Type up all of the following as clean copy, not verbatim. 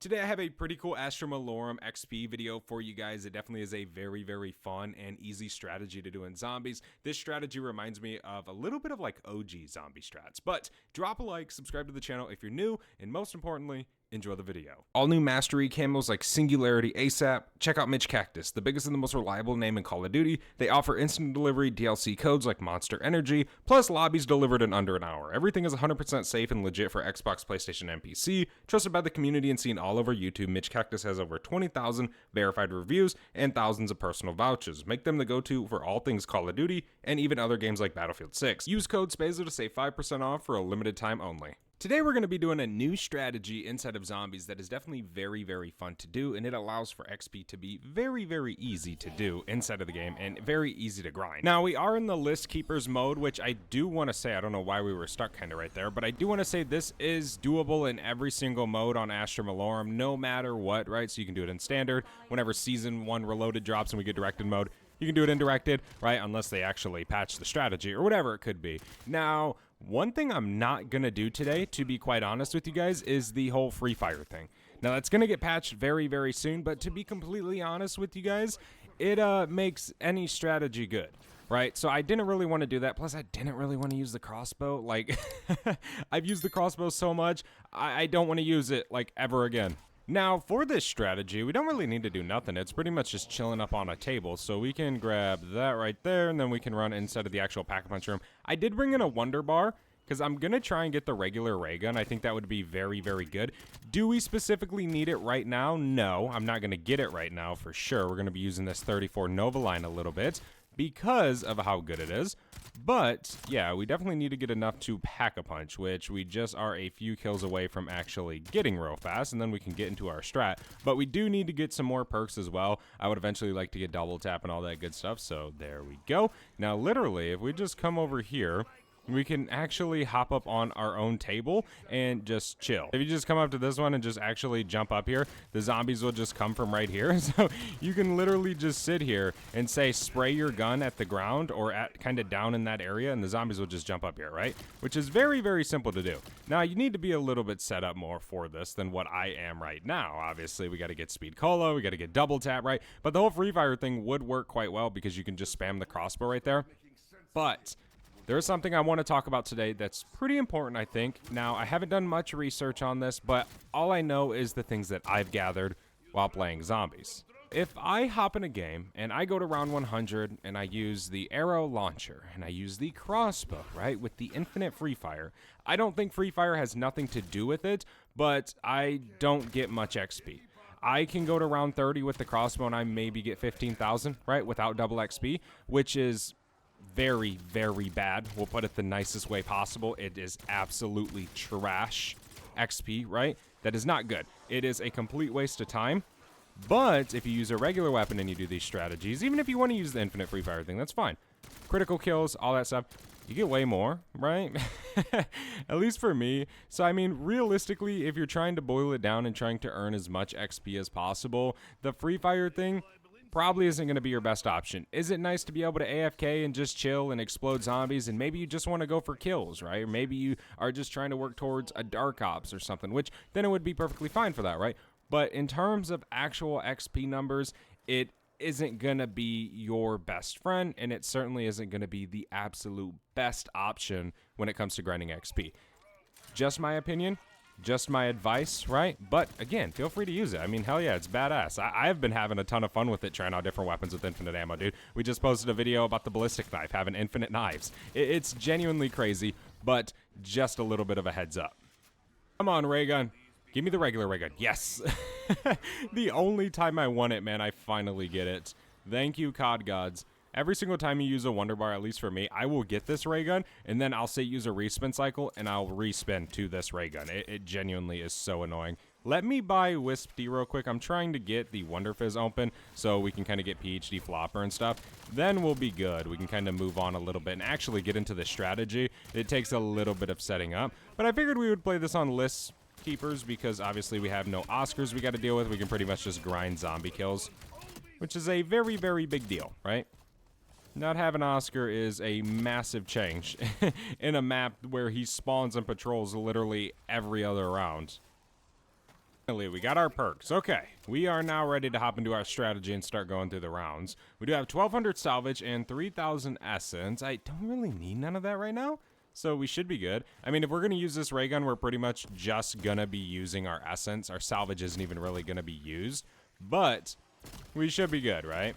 Today I have a pretty cool Astromalorum XP video for you guys. It definitely is a very fun and easy strategy to do in zombies. This strategy reminds me of a little bit of like OG zombie strats. But drop a like, subscribe to the channel if you're new, and most importantly, enjoy the video. All new mastery camos like Singularity ASAP. Check out Mitch Cactus, the biggest and the most reliable name in Call of Duty. They offer instant delivery DLC codes like Monster Energy, plus lobbies delivered in under an hour. Everything is 100% safe and legit for Xbox, PlayStation, and PC. Trusted by the community and seen all over YouTube, Mitch Cactus has over 20,000 verified reviews and thousands of personal vouchers. Make them the go-to for all things Call of Duty and even other games like Battlefield 6. Use code SPAZO to save 5% off for a limited time only. Today we're going to be doing a new strategy inside of zombies that is definitely very fun to do, and it allows for XP to be very easy to do inside of the game and very easy to grind. Now we are in the list keepers mode, which I do want to say, I don't know why we were stuck kind of right there, but I do want to say this is doable in every single mode on Astromalorum, no matter what, right? So you can do it in standard, whenever season 1 reloaded drops and we get directed mode. You can do it in directed, right? Unless they actually patch the strategy or whatever it could be. Now, one thing I'm not going to do today, to be quite honest with you guys, is the whole free fire thing. Now, that's going to get patched very soon, but to be completely honest with you guys, it makes any strategy good, right? So I didn't really want to do that. Plus, I didn't really want to use the crossbow. Like, I've used the crossbow so much, I don't want to use it, like, ever again. Now, for this strategy, we don't really need to do nothing. It's pretty much just chilling up on a table. So we can grab that right there, and then we can run inside of the actual pack-a-punch room. I did bring in a wonder bar, because I'm going to try and get the regular ray gun. I think that would be very good. Do we specifically need it right now? No, I'm not going to get it right now for sure. We're going to be using this 34 Nova line a little bit because of how good it is. But yeah, we definitely need to get enough to pack a punch, which we just are a few kills away from actually getting real fast, and then we can get into our strat. But we do need to get some more perks as well. I would eventually like to get double tap and all that good stuff, so there we go. Now literally, if we just come over here, we can actually hop up on our own table and just chill. If you just come up to this one and just actually jump up here, the zombies will just come from right here. So you can literally just sit here and say spray your gun at the ground or at kind of down in that area, and the zombies will just jump up here, right? Which is very simple to do. Now you need to be a little bit set up more for this than what I am right now. Obviously we got to get speed cola, we got to get double tap, right? But the whole free fire thing would work quite well because you can just spam the crossbow right there. But there is something I want to talk about today that's pretty important, I think. Now, I haven't done much research on this, but all I know is the things that I've gathered while playing zombies. If I hop in a game and I go to round 100 and I use the arrow launcher and I use the crossbow, right, with the infinite free fire, I don't think free fire has nothing to do with it, but I don't get much XP. I can go to round 30 with the crossbow and I maybe get 15,000, right, without double XP, which is very bad. We'll put it the nicest way possible. It is absolutely trash XP, right? That is not good. It is a complete waste of time. But if you use a regular weapon and you do these strategies, even if you want to use the infinite free fire thing, that's fine. Critical kills, all that stuff, you get way more, right? At least for me. So I mean, realistically, if you're trying to boil it down and trying to earn as much XP as possible, the free fire thing probably isn't going to be your best option. Is it nice to be able to AFK and just chill and explode zombies, and maybe you just want to go for kills, right? Or maybe you are just trying to work towards a dark ops or something, which then it would be perfectly fine for that, right? But in terms of actual XP numbers, it isn't going to be your best friend, and it certainly isn't going to be the absolute best option when it comes to grinding XP. Just my opinion. Just my advice, right? But again, feel free to use it. I mean, hell yeah, it's badass. I've been having a ton of fun with it, trying out different weapons with infinite ammo, dude. We just posted a video about the ballistic knife, having infinite knives. It's genuinely crazy, but just a little bit of a heads up. Come on, ray gun. Give me the regular ray gun. Yes. The only time I want it, man, I finally get it. Thank you, COD gods. Every single time you use a wonder bar, at least for me, I will get this ray gun, and then I'll say use a respin cycle, and I'll respin to this ray gun. It genuinely is so annoying. Let me buy Wisp D real quick. I'm trying to get the Wonder Fizz open so we can kind of get PhD Flopper and stuff. Then we'll be good. We can kind of move on a little bit and actually get into the strategy. It takes a little bit of setting up, but I figured we would play this on lists keepers because obviously we have no Oscars we got to deal with. We can pretty much just grind zombie kills, which is a very big deal, right? Not having Oscar is a massive change in a map where he spawns and patrols literally every other round. Finally, we got our perks. Okay, we are now ready to hop into our strategy and start going through the rounds. We do have 1,200 salvage and 3,000 essence. I don't really need none of that right now, so we should be good. I mean, if we're going to use this ray gun, we're pretty much just going to be using our essence. Our salvage isn't even really going to be used, but we should be good, right?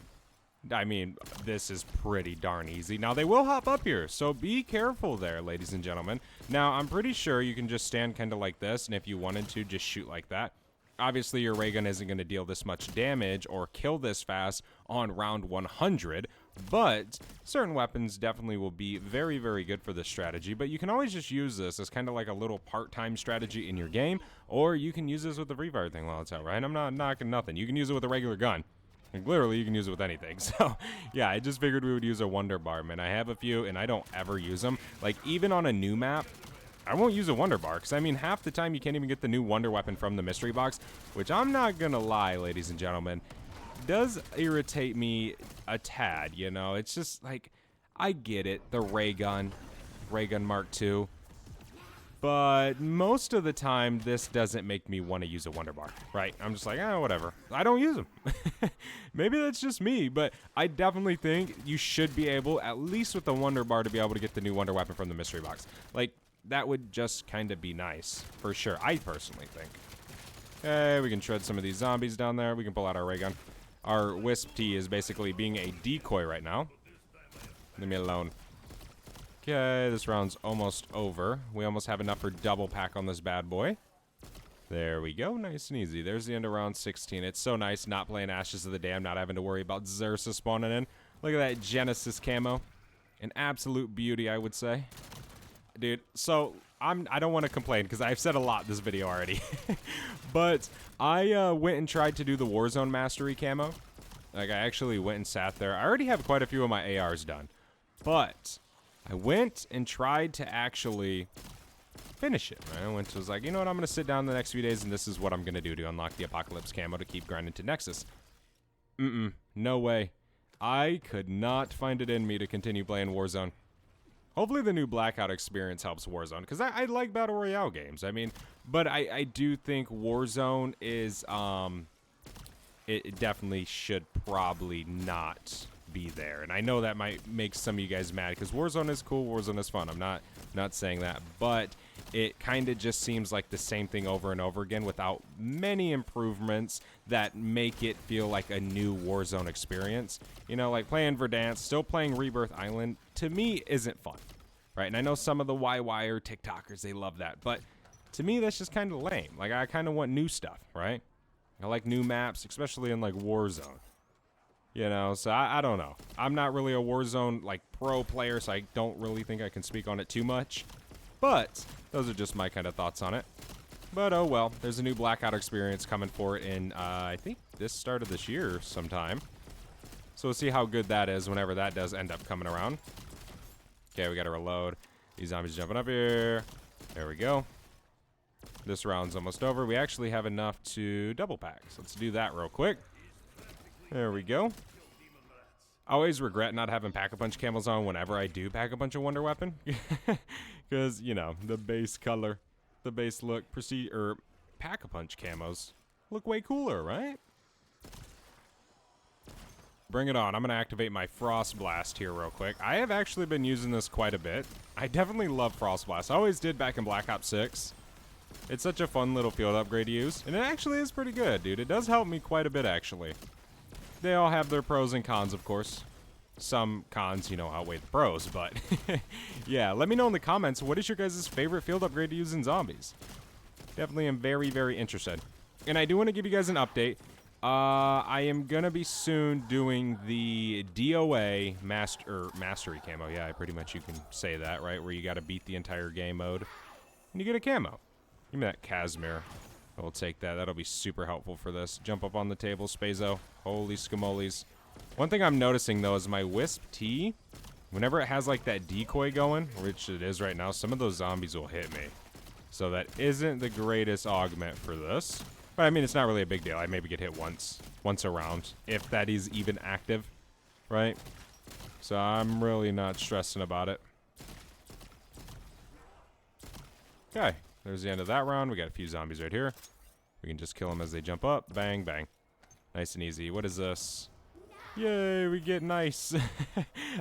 I mean, this is pretty darn easy. Now, they will hop up here, so be careful there, ladies and gentlemen. Now, I'm pretty sure you can just stand kind of like this, and if you wanted to, just shoot like that. Obviously, your ray gun isn't going to deal this much damage or kill this fast on round 100, but certain weapons definitely will be very, very good for this strategy. But you can always just use this as kind of like a little part-time strategy in your game, or you can use this with the free fire thing while it's out, right? I'm not knocking nothing. You can use it with a regular gun. Like, literally, you can use it with anything. So, yeah, I just figured we would use a wonder bar, man. I have a few, and I don't ever use them. Like, even on a new map, I won't use a wonder bar, because, I mean, half the time you can't even get the new wonder weapon from the mystery box, which I'm not going to lie, ladies and gentlemen, does irritate me a tad, you know? It's just, like, I get it, the ray gun Mark II. But most of the time, this doesn't make me want to use a wonder bar, right? I'm just like, whatever. I don't use them. Maybe that's just me, but I definitely think you should be able, at least with the wonder bar, to be able to get the new wonder weapon from the mystery box. Like, that would just kind of be nice, for sure. I personally think. Okay, we can shred some of these zombies down there. We can pull out our ray gun. Our Wisp T is basically being a decoy right now. Leave me alone. Okay, this round's almost over. We almost have enough for double pack on this bad boy. There we go, nice and easy. There's the end of round 16. It's so nice not playing Ashes of the Dam, not having to worry about Xerxes spawning in. Look at that Genesis camo. An absolute beauty, I would say. Dude, so I don't want to complain because I've said a lot this video already. But I went and tried to do the Warzone Mastery camo. Like, I actually went and sat there. I already have quite a few of my ARs done. But I went and tried to actually finish it. Right? I was like, you know what, I'm going to sit down the next few days, and this is what I'm going to do to unlock the Apocalypse camo to keep grinding to Nexus. No way. I could not find it in me to continue playing Warzone. Hopefully the new Blackout experience helps Warzone, because I like Battle Royale games. I mean, but I do think Warzone is, it definitely should probably not be there. And I know that might make some of you guys mad, because Warzone is cool, Warzone is fun. I'm not saying that, but it kind of just seems like the same thing over and over again without many improvements that make it feel like a new Warzone experience. You know, like playing Verdansk, still playing Rebirth Island, to me isn't fun, right? And I know some of the YY TikTokers, they love that, but to me that's just kind of lame. Like, I kind of want new stuff, right? I like new maps, especially in like Warzone. You know, so I don't know. I'm not really a Warzone like pro player, so I don't really think I can speak on it too much. But those are just my kind of thoughts on it. But oh well, there's a new Blackout experience coming for it in, I think this start of this year sometime. So we'll see how good that is whenever that does end up coming around. Okay, we gotta reload. These zombies jumping up here. There we go. This round's almost over. We actually have enough to double pack. So let's do that real quick. There we go. I always regret not having Pack-a-Punch camos on whenever I do pack a bunch of Wonder Weapon. Because, you know, the base color, the base look, Pack-a-Punch camos look way cooler, right? Bring it on. I'm going to activate my Frost Blast here real quick. I have actually been using this quite a bit. I definitely love Frost Blast. I always did back in Black Ops 6. It's such a fun little field upgrade to use. And it actually is pretty good, dude. It does help me quite a bit, actually. They all have their pros and cons, of course. Some cons, you know, outweigh the pros, but yeah, let me know in the comments, what is your guys' favorite field upgrade to use in zombies? Definitely am very, very interested. And I do want to give you guys an update. I am going to be soon doing the DOA Mastery camo. Yeah, pretty much you can say that, right? Where you got to beat the entire game mode. And you get a camo. Give me that Casimir. We'll take that. That'll be super helpful for this. Jump up on the table, Spazo. Holy scamoles. One thing I'm noticing, though, is my Wisp T, whenever it has, like, that decoy going, which it is right now, some of those zombies will hit me. So that isn't the greatest augment for this. But, I mean, it's not really a big deal. I maybe get hit once a round, if that is even active, right? So I'm really not stressing about it. Okay. There's the end of that round. We got a few zombies right here. We can just kill them as they jump up. Bang, bang. Nice and easy. What is this? Yay, we get nice.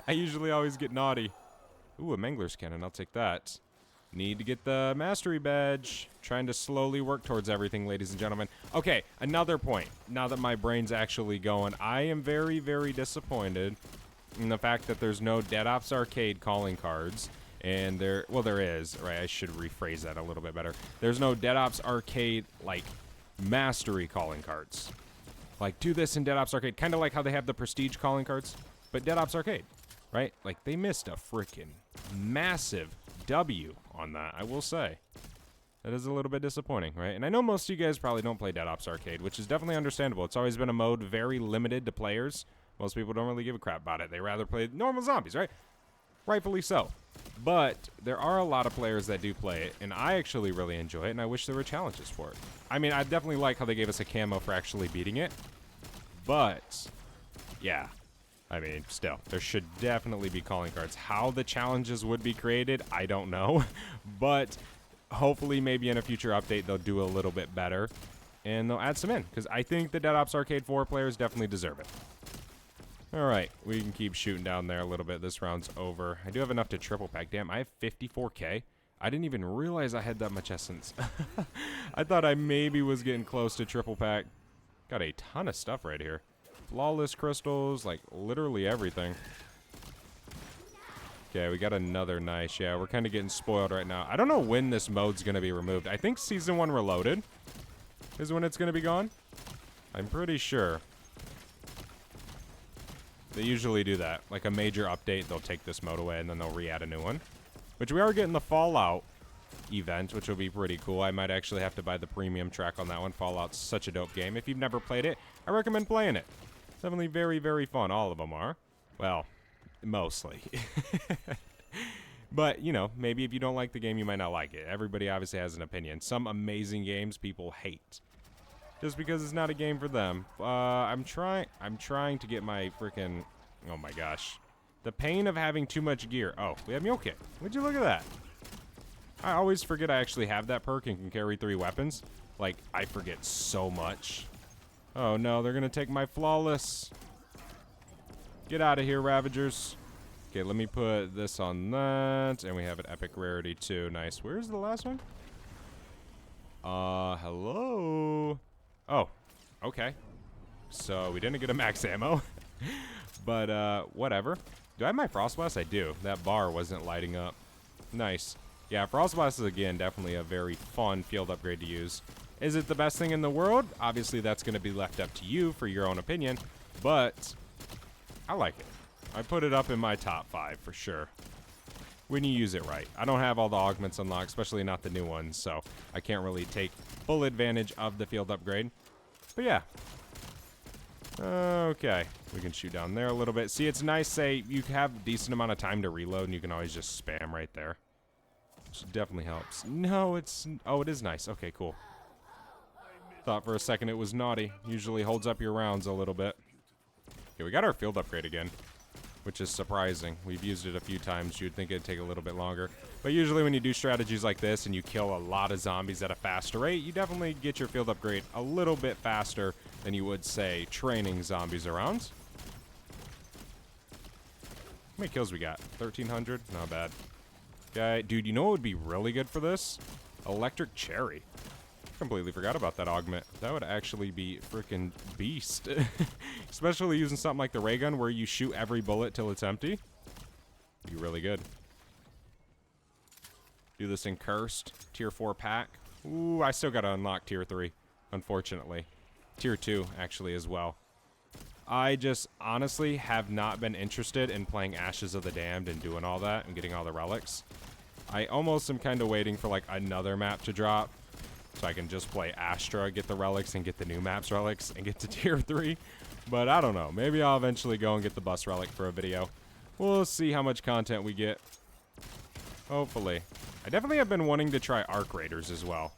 I usually always get naughty. Ooh, a Mangler's Cannon. I'll take that. Need to get the Mastery Badge. Trying to slowly work towards everything, ladies and gentlemen. Okay, another point. Now that my brain's actually going, I am very, very disappointed in the fact that there's no Dead Ops Arcade calling cards. And there is, right? I should rephrase that a little bit better. There's no Dead Ops Arcade, like, mastery calling cards. Like, do this in Dead Ops Arcade. Kind of like how they have the Prestige calling cards, but Dead Ops Arcade, right? Like, they missed a freaking massive W on that, I will say. That is a little bit disappointing, right? And I know most of you guys probably don't play Dead Ops Arcade, which is definitely understandable. It's always been a mode very limited to players. Most people don't really give a crap about it. They rather play normal zombies, right? Rightfully so. But there are a lot of players that do play it, and I actually really enjoy it, and I wish there were challenges for it. I mean, I definitely like how they gave us a camo for actually beating it, but yeah, I mean, still, there should definitely be calling cards. How the challenges would be created, I don't know, but hopefully maybe in a future update they'll do a little bit better, and they'll add some in, because I think the Dead Ops Arcade 4 players definitely deserve it. Alright, we can keep shooting down there a little bit. This round's over. I do have enough to triple pack. Damn, I have 54k. I didn't even realize I had that much essence. I thought I maybe was getting close to triple pack. Got a ton of stuff right here. Flawless crystals, like literally everything. Okay, we got another nice. Yeah, we're kind of getting spoiled right now. I don't know when this mode's going to be removed. I think Season 1 Reloaded is when it's going to be gone. I'm pretty sure. They usually do that. Like a major update, they'll take this mode away and then they'll re-add a new one. Which we are getting the Fallout event, which will be pretty cool. I might actually have to buy the premium track on that one. Fallout's such a dope game. If you've never played it, I recommend playing it. Definitely very, very fun. All of them are. Well, mostly. But, you know, maybe if you don't like the game, you might not like it. Everybody obviously has an opinion. Some amazing games people hate. Just because it's not a game for them. I'm trying to get my freaking... Oh my gosh. The pain of having too much gear. Oh, we have Mule Kit. Would you look at that? I always forget I actually have that perk and can carry 3 weapons. Like, I forget so much. Oh no, they're gonna take my Flawless. Get out of here, Ravagers. Okay, let me put this on that. And we have an epic rarity too. Nice. Where's the last one? Hello? Oh, okay. So we didn't get a max ammo. But, whatever. Do I have my Frost Blast? I do. That bar wasn't lighting up. Nice. Yeah, Frost Blast is, again, definitely a very fun field upgrade to use. Is it the best thing in the world? Obviously, that's going to be left up to you for your own opinion. But I like it. I put it up in my top 5 for sure. When you use it right. I don't have all the augments unlocked, especially not the new ones, so I can't really take full advantage of the field upgrade. But yeah. Okay. We can shoot down there a little bit. See, it's nice, say, you have a decent amount of time to reload, and you can always just spam right there. Which definitely helps. No, it's... Oh, it is nice. Okay, cool. Thought for a second it was naughty. Usually holds up your rounds a little bit. Okay, we got our field upgrade again, which is surprising. We've used it a few times. You'd think it'd take a little bit longer. But usually when you do strategies like this and you kill a lot of zombies at a faster rate, you definitely get your field upgrade a little bit faster than you would, say, training zombies around. How many kills we got? 1,300? Not bad. Okay, dude, you know what would be really good for this? Electric Cherry. Completely forgot about that augment. That would actually be freaking beast. Especially using something like the ray gun where you shoot every bullet till it's empty. Be really good. Do this in Cursed. Tier 4 pack. Ooh, I still gotta unlock Tier 3, unfortunately. Tier 2, actually, as well. I just honestly have not been interested in playing Ashes of the Damned and doing all that and getting all the relics. I almost am kind of waiting for like another map to drop so I can just play Astra, get the relics, and get the new map's relics, and get to Tier 3. But I don't know. Maybe I'll eventually go and get the bus relic for a video. We'll see how much content we get. Hopefully. I definitely have been wanting to try Arc Raiders as well.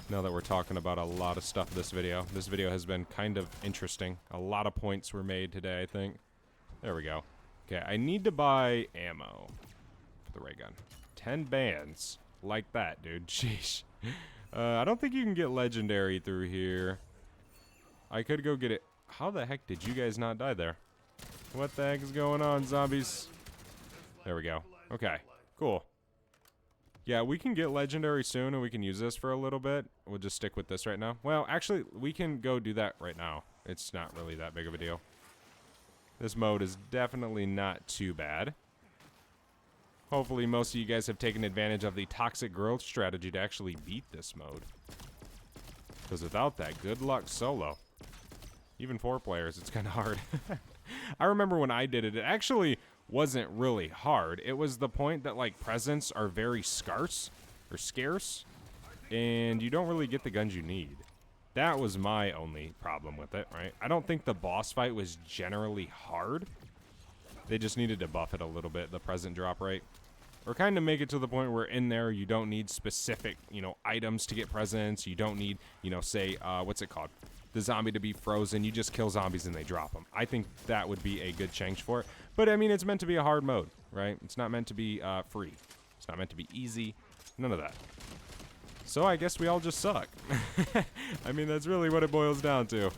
Now that we're talking about a lot of stuff this video. This video has been kind of interesting. A lot of points were made today, I think. There we go. Okay, I need to buy ammo for the ray gun. 10 bands. Like that, dude. Sheesh. I don't think you can get legendary through here. I could go get it. How the heck did you guys not die there? What the heck is going on, zombies? There we go. Okay, cool. Yeah, we can get legendary soon, and we can use this for a little bit. We'll just stick with this right now. Well, actually, we can go do that right now. It's not really that big of a deal. This mode is definitely not too bad. Hopefully, most of you guys have taken advantage of the toxic growth strategy to actually beat this mode. Because without that, good luck solo. Even 4 players, it's kind of hard. I remember when I did it, it actually wasn't really hard. It was the point that, like, presents are very scarce, or scarce, and you don't really get the guns you need. That was my only problem with it, right? I don't think the boss fight was generally hard. They just needed to buff it a little bit, the present drop rate. Or kind of make it to the point where in there you don't need specific, you know, items to get presents. You don't need, you know, say, what's it called? The zombie to be frozen. You just kill zombies and they drop them. I think that would be a good change for it. But, I mean, it's meant to be a hard mode, right? It's not meant to be free. It's not meant to be easy. None of that. So I guess we all just suck. I mean, that's really what it boils down to.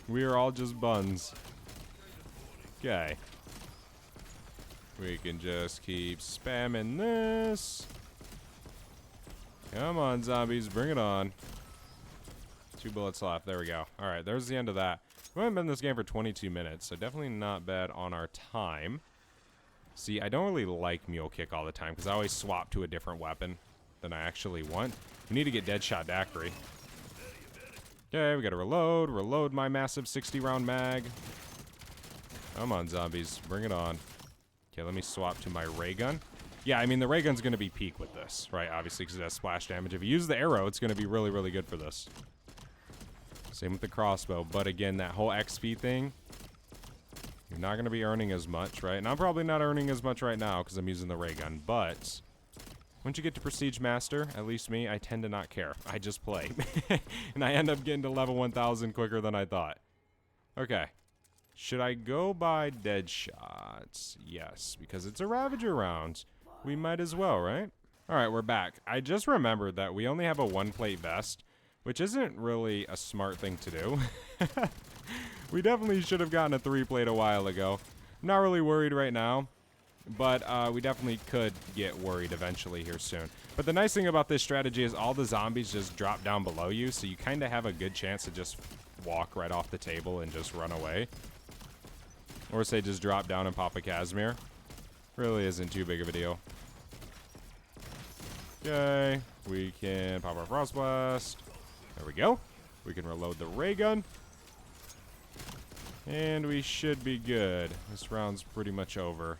We are all just buns. Okay. We can just keep spamming this. Come on, zombies. Bring it on. 2 bullets left. There we go. All right, there's the end of that. We haven't been in this game for 22 minutes, so definitely not bad on our time. See, I don't really like Mule Kick all the time because I always swap to a different weapon than I actually want. We need to get Deadshot Daiquiri. Okay, we got to reload my massive 60-round mag. Come on, zombies. Bring it on. Okay, let me swap to my ray gun. Yeah, I mean, the ray gun's going to be peak with this, right? Obviously, because it has splash damage. If you use the arrow, it's going to be really, really good for this. Same with the crossbow. But again, that whole XP thing, you're not going to be earning as much, right? And I'm probably not earning as much right now because I'm using the ray gun. But once you get to Prestige Master, at least me, I tend to not care. I just play. And I end up getting to level 1000 quicker than I thought. Okay. Should I go buy dead shots? Yes, because it's a Ravager round. We might as well, right? Alright, we're back. I just remembered that we only have a 1-plate vest, which isn't really a smart thing to do. We definitely should have gotten a 3-plate a while ago. I'm not really worried right now, but we definitely could get worried eventually here soon. But the nice thing about this strategy is all the zombies just drop down below you, so you kind of have a good chance to just walk right off the table and just run away. Or say just drop down and pop a Casimir. Really isn't too big of a deal. Okay, we can pop our Frost Blast. There we go. We can reload the ray gun. And we should be good. This round's pretty much over.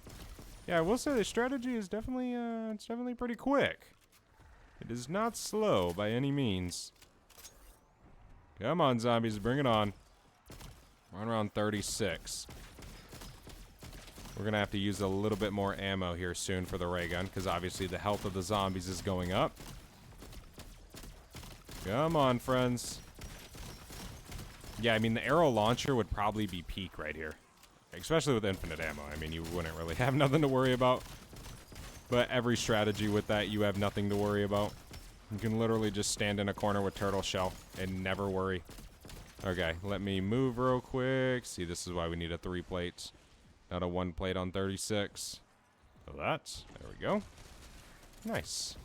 Yeah, I will say the strategy is definitely, it's definitely pretty quick. It is not slow by any means. Come on, zombies, bring it on. We're on round 36. We're going to have to use a little bit more ammo here soon for the ray gun, because obviously the health of the zombies is going up. Come on, friends. Yeah, I mean, the arrow launcher would probably be peak right here. Especially with infinite ammo. I mean, you wouldn't really have nothing to worry about. But every strategy with that, you have nothing to worry about. You can literally just stand in a corner with turtle shell and never worry. Okay, let me move real quick. See, this is why we need a 3-plate. Not a 1-plate on 36. So that's, there we go. Nice.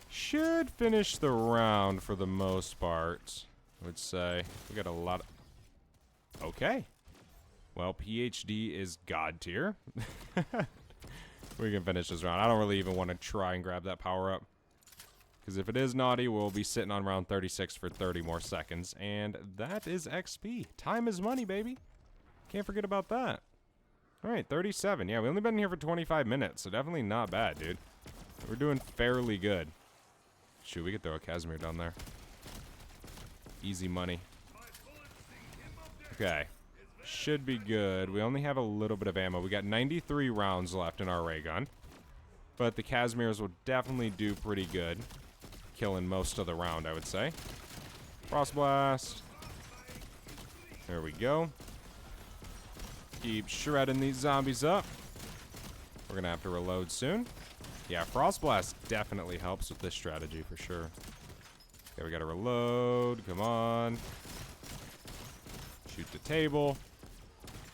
Should finish the round for the most part, I would say. We got a lot of... Okay. Well, PhD is God tier. We can finish this round. I don't really even want to try and grab that power up. Because if it is naughty, we'll be sitting on round 36 for 30 more seconds. And that is XP. Time is money, baby. Can't forget about that. Alright, 37. Yeah, we only been here for 25 minutes, so definitely not bad, dude. We're doing fairly good. Shoot, we could throw a Casimir down there. Easy money. Okay. Should be good. We only have a little bit of ammo. We got 93 rounds left in our ray gun. But the Casimirs will definitely do pretty good. Killing most of the round, I would say. Frost Blast. There we go. Keep shredding these zombies up. We're going to have to reload soon. Yeah, Frost Blast definitely helps with this strategy for sure. Okay, we gotta reload. Come on. Shoot the table.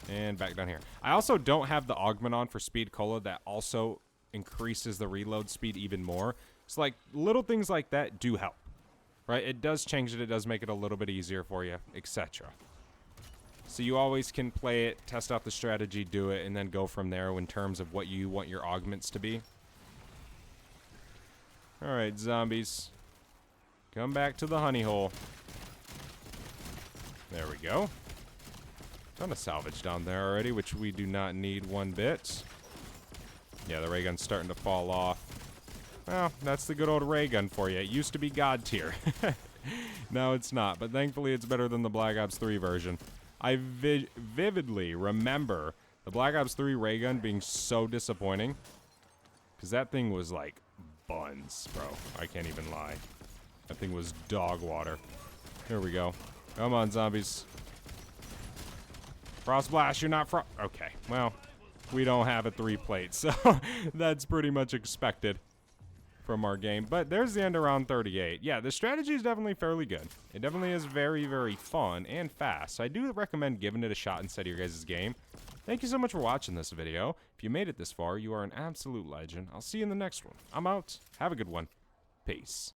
And back down here. I also don't have the augment on for speed cola that also increases the reload speed even more. So like little things like that do help, right? It does change it. It does make it a little bit easier for you, etc. So you always can play it, test out the strategy, do it, and then go from there in terms of what you want your augments to be. All right, zombies. Come back to the honey hole. There we go. Ton of salvage down there already, which we do not need one bit. Yeah, the ray gun's starting to fall off. Well, that's the good old ray gun for you. It used to be God tier. Now it's not, but thankfully it's better than the Black Ops 3 version. I vividly remember the Black Ops 3 ray gun being so disappointing. Because that thing was like buns, bro. I can't even lie. That thing was dog water. Here we go. Come on, zombies. Frost blast, you're not okay, well, we don't have a 3 plate, so that's pretty much expected from our game. But there's the end of round 38. Yeah, the strategy is definitely fairly good. It definitely is very, very fun and fast. I do recommend giving it a shot instead of your guys' game. Thank you so much for watching this video. If you made it this far, you are an absolute legend. I'll see you in the next one. I'm out. Have a good one. Peace.